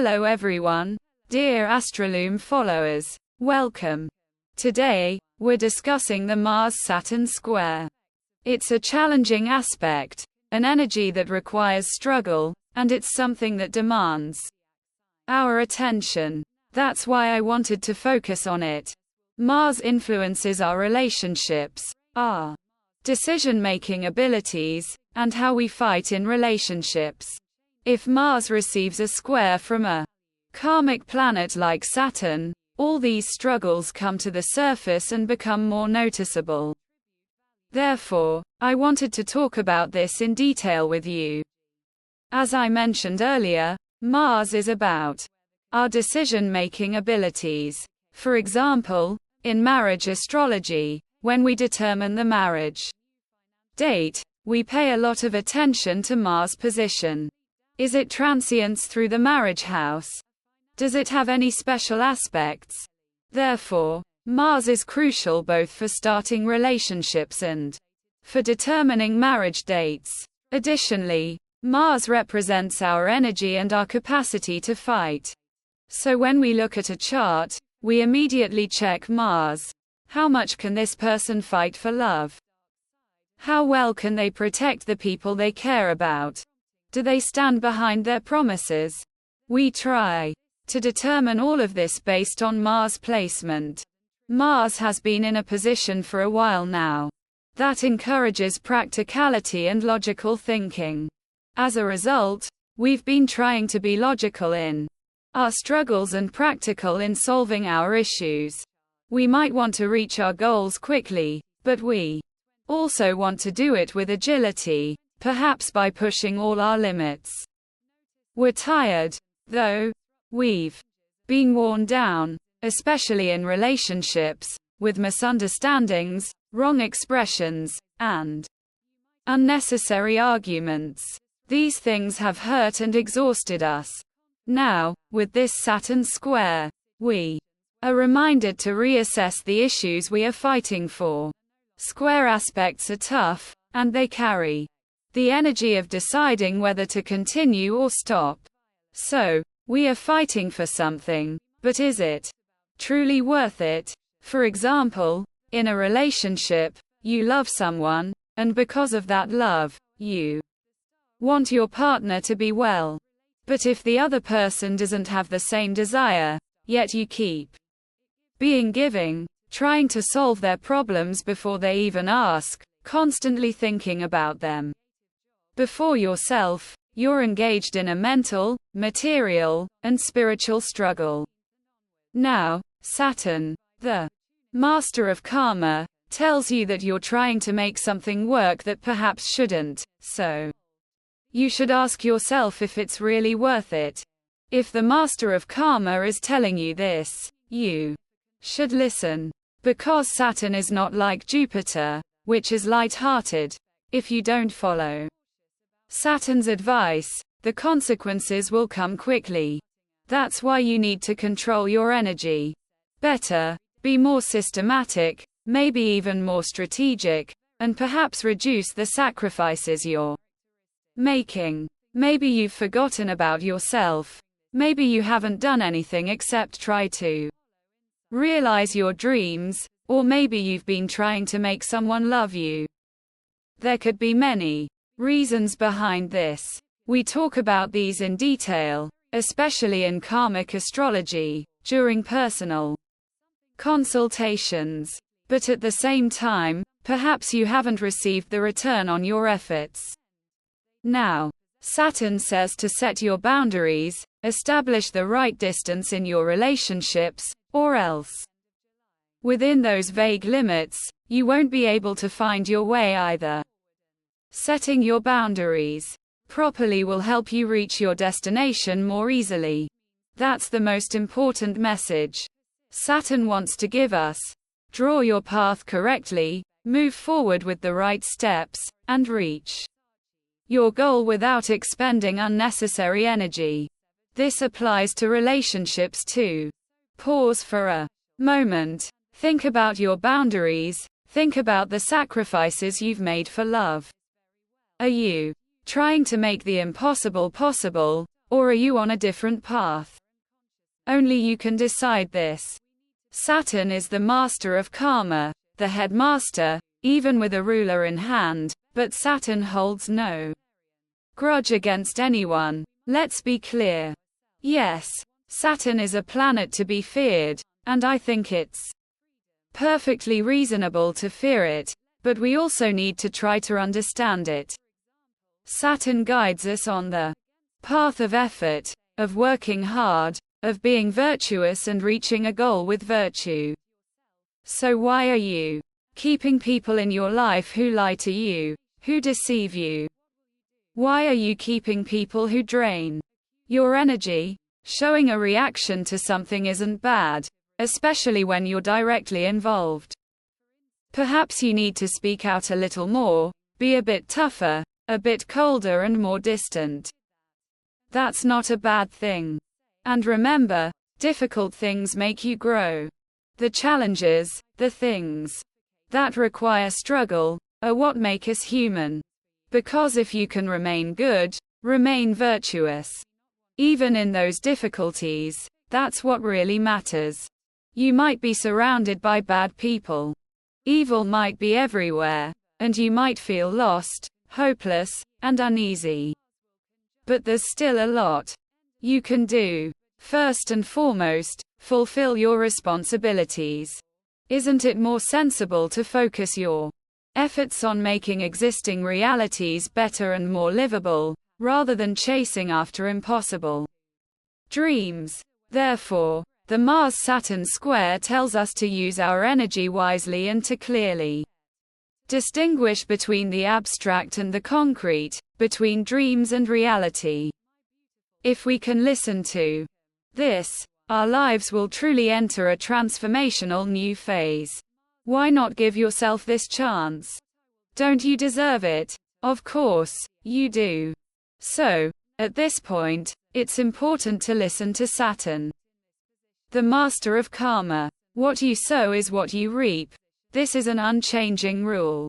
Hello everyone, dear AstroLoom followers. Welcome. Today, we're discussing the Mars-Saturn square. It's a challenging aspect, an energy that requires struggle, and it's something that demands our attention. That's why I wanted to focus on it. Mars influences our relationships, our decision-making abilities, and how we fight in relationships. If Mars receives a square from a karmic planet like Saturn, all these struggles come to the surface and become more noticeable. Therefore, I wanted to talk about this in detail with you. As I mentioned earlier, Mars is about our decision-making abilities. For example, in marriage astrology, when we determine the marriage date, we pay a lot of attention to Mars' position. Is it transients through the marriage house? Does it have any special aspects? Therefore, Mars is crucial both for starting relationships and for determining marriage dates. Additionally, Mars represents our energy and our capacity to fight. So when we look at a chart, we immediately check Mars. How much can this person fight for love? How well can they protect the people they care about? Do they stand behind their promises? We try to determine all of this based on Mars placement. Mars has been in a position for a while now that encourages practicality and logical thinking. As a result, we've been trying to be logical in our struggles and practical in solving our issues. We might want to reach our goals quickly, but we also want to do it with agility, perhaps by pushing all our limits. We're tired, though. We've been worn down, especially in relationships, with misunderstandings, wrong expressions, and unnecessary arguments. These things have hurt and exhausted us. Now, with this Saturn square, we are reminded to reassess the issues we are fighting for. Square aspects are tough, and they carry the energy of deciding whether to continue or stop. So, we are fighting for something, but is it truly worth it? For example, in a relationship, you love someone, and because of that love, you want your partner to be well. But if the other person doesn't have the same desire, yet you keep being giving, trying to solve their problems before they even ask, constantly thinking about them before yourself, you're engaged in a mental, material, and spiritual struggle. Now, Saturn, the master of karma, tells you that you're trying to make something work that perhaps shouldn't, so you should ask yourself if it's really worth it. If the master of karma is telling you this, you should listen. Because Saturn is not like Jupiter, which is light-hearted. If you don't follow Saturn's advice, the consequences will come quickly. That's why you need to control your energy better, be more systematic, maybe even more strategic, and perhaps reduce the sacrifices you're making. Maybe you've forgotten about yourself. Maybe you haven't done anything except try to realize your dreams, or maybe you've been trying to make someone love you. There could be many reasons behind this. We talk about these in detail, especially in karmic astrology, during personal consultations. But at the same time, perhaps you haven't received the return on your efforts. Now, Saturn says to set your boundaries, establish the right distance in your relationships, or else, within those vague limits, you won't be able to find your way either. Setting your boundaries properly will help you reach your destination more easily. That's the most important message Saturn wants to give us. Draw your path correctly, move forward with the right steps, and reach your goal without expending unnecessary energy. This applies to relationships too. Pause for a moment. Think about your boundaries. Think about the sacrifices you've made for love. Are you trying to make the impossible possible, Or are you on a different path? Only you can decide this. Saturn is the master of karma, the headmaster, even with a ruler in hand, but Saturn holds no grudge against anyone. Let's be clear. Yes, Saturn is a planet to be feared, and I think it's perfectly reasonable to fear it, but we also need to try to understand it. Saturn guides us on the path of effort, of working hard, of being virtuous and reaching a goal with virtue. So why are you keeping people in your life who lie to you, who deceive you? Why are you keeping people who drain your energy? Showing a reaction to something isn't bad, especially when you're directly involved. Perhaps you need to speak out a little more, be a bit tougher, a bit colder and more distant. That's not a bad thing. And remember, difficult things make you grow. The challenges, the things that require struggle, are what make us human. Because if you can remain good, remain virtuous, even in those difficulties, that's what really matters. You might be surrounded by bad people. Evil might be everywhere, and you might feel lost, hopeless, and uneasy. But there's still a lot you can do. First and foremost, fulfill your responsibilities. Isn't it more sensible to focus your efforts on making existing realities better and more livable, rather than chasing after impossible dreams? Therefore, the Mars-Saturn square tells us to use our energy wisely and to clearly distinguish between the abstract and the concrete, between dreams and reality. If we can listen to this, our lives will truly enter a transformational new phase. Why not give yourself this chance? Don't you deserve it? Of course, you do. So, at this point, it's important to listen to Saturn, the master of karma. What you sow is what you reap. This is an unchanging rule.